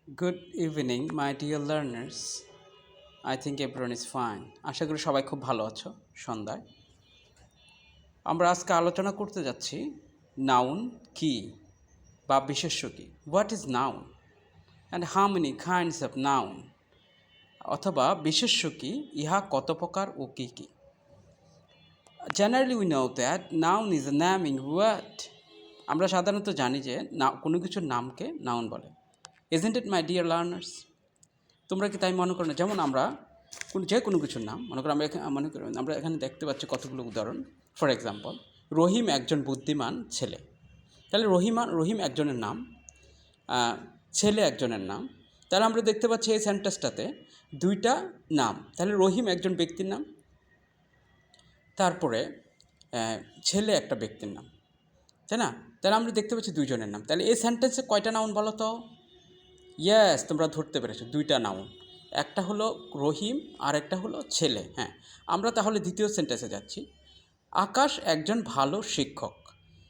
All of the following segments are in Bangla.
Good evening, my dear learners. I think everyone is fine. আশা করি সবাই খুব ভালো আছো সন্ধ্যায়। আমরা আজকে আলোচনা করতে যাচ্ছি নাউন কি বা বিশেষ্য কি। What is noun and how many kinds of noun, অথবা বিশেষ্য কি, ইহা কত প্রকার ও কী কী। Generally we know that noun is a naming word. আমরা সাধারণত জানি যে কোনো কিছুর নামকে নাউন বলে। Isn't it my dear learners? তোমরা কি তাই মনে করো না? যেমন আমরা যে কোনো কিছুর নাম মনে করো, আমরা এখানে দেখতে পাচ্ছি কতগুলো উদাহরণ। ফর এক্সাম্পল, রহিম একজন বুদ্ধিমান ছেলে। তাহলে রহিম একজনের নাম, ছেলে একজনের নাম। তাহলে আমরা দেখতে পাচ্ছি এই সেন্টেন্সটাতে দুইটা নাম। তাহলে রহিম একজন ব্যক্তির নাম, তারপরে ছেলে একটা ব্যক্তির নাম, তাই না? তাহলে আমরা দেখতে পাচ্ছি দুইজনের নাম। তাহলে এই সেন্টেন্সে কয়টা নাউন বলো তো? ইয়েস, তোমরা ধরতে পেরেছো, দুইটা নাউন। একটা হলো রহিম আর একটা হলো ছেলে। হ্যাঁ, আমরা তাহলে দ্বিতীয় সেন্টেন্সে যাচ্ছি। আকাশ একজন ভালো শিক্ষক।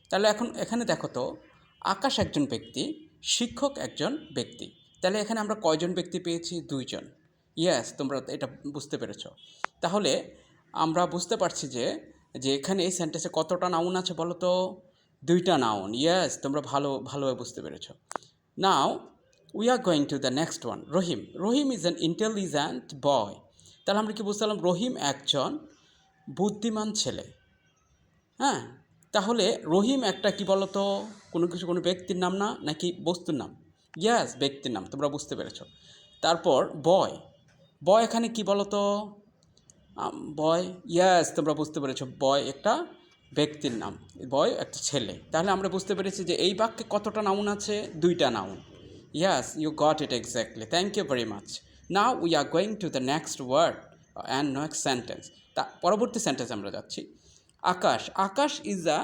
তাহলে এখন এখানে দেখো তো, আকাশ একজন ব্যক্তি, শিক্ষক একজন ব্যক্তি। তাহলে এখানে আমরা কয়জন ব্যক্তি পেয়েছি? দুইজন। ইয়েস, তোমরা এটা বুঝতে পেরেছো। তাহলে আমরা বুঝতে পারছি যে এখানে এই সেন্টেন্সে কতটা নাউন আছে বলো তো? দুইটা নাউন। ইয়েস, তোমরা ভালোভাবে বুঝতে পেরেছো। নাও we are going to the next one. Rahim is an intelligent boy. তাহলে আমরা কি বুঝতে পারলাম? রহিম একজন বুদ্ধিমান ছেলে। হ্যাঁ, তাহলে রহিম একটা কি বলতো, কোনো ব্যক্তির নাম না, নাকি বস্তুর নাম? ইয়েস, ব্যক্তির নাম। তোমরা বুঝতে পেরেছো। তারপর বয় এখানে কি বলতো? বয়। ইয়েস, তোমরা বুঝতে পেরেছো, বয় একটা ব্যক্তির নাম, বয় একটা ছেলে। তাহলে আমরা বুঝতে পেরেছি যে এই বাক্যে কতটা নাউন আছে? দুইটা noun. Yes, you got it exactly. Thank you very much. Now we are going to the next word and next sentence. পরবর্তী সেন্টেন্স আমরা যাচ্ছি। আকাশ ইজ আ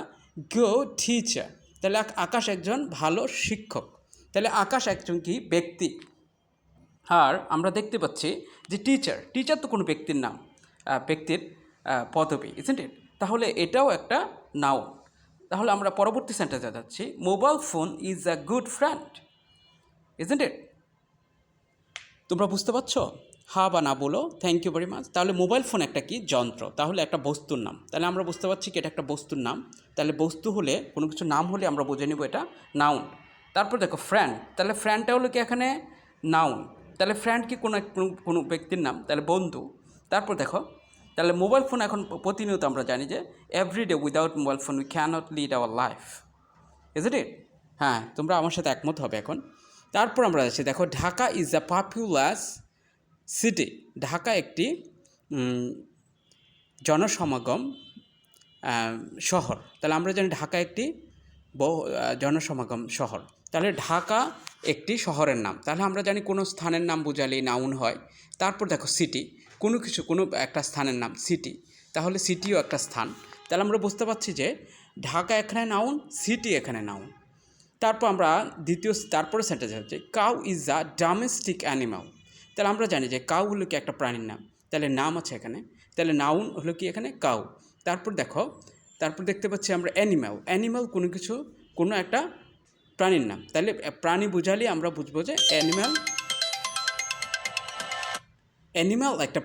গুড টিচার। তাহলে আকাশ একজন ভালো শিক্ষক। তাহলে আকাশ একজন কি ব্যক্তি। আর আমরা দেখতে পাচ্ছি যে টিচার তো কোনো ব্যক্তির নাম, ব্যক্তির পদবী, ইজন্ট ইট? তাহলে এটাও একটা নাউন। তাহলে আমরা পরবর্তী সেন্টেন্সে যাচ্ছি। Mobile phone is a good friend, isn't it? তোমরা বুঝতে পারছো? হ্যাঁ বা না বলো। Thank you very much. তাহলে মোবাইল ফোন একটা কি যন্ত্র, তাহলে একটা বস্তুর নাম। তাহলে আমরা বুঝতে পারছি কি এটা একটা বস্তুর নাম। তাহলে বস্তু হলে, কোনো কিছু নাম হলে আমরা বুঝে নিব এটা নাউন। তারপর দেখো ফ্রেন্ড, তাহলে ফ্রেন্ডটা হলো কি এখানে নাউন। তাহলে ফ্রেন্ড কি কোনো ব্যক্তির নাম, তাহলে বন্ধু। তারপর দেখো, তাহলে মোবাইল ফোন এখন প্রতিনিয়ত আমরা জানি যে everyday without mobile phone we cannot lead our life, isn't it? হ্যাঁ, তোমরা আমার সাথে একমত হবে এখন। তারপর আমরা যাচ্ছি, দেখো Dhaka is a populous city. Dhaka একটি জনসমাগম শহর। তাহলে আমরা জানি ঢাকা একটি জনসমাগম শহর। তাহলে ঢাকা একটি শহরের নাম। তাহলে আমরা জানি কোনো স্থানের নাম বোঝালেই নাউন হয়। তারপর দেখো সিটি, কোনো একটা স্থানের নাম সিটি, তাহলে সিটিও একটা স্থান। তাহলে আমরা বুঝতে পারছি যে ঢাকা এখানে নাউন, সিটি এখানে নাউন। তারপর আমরা তারপরে সেন্টেন্স হচ্ছে cow is a domestic animal. তাহলে আমরা জানি যে কাউ হলো কি একটা প্রাণীর নাম, তাহলে নাম আছে এখানে, তাহলে নাউন হলো কি এখানে কাউ। তারপর দেখতে পাচ্ছি আমরা অ্যানিমাল কোনো একটা প্রাণীর নাম। তাহলে প্রাণী বোঝালে আমরা বুঝবো যে অ্যানিমাল একটা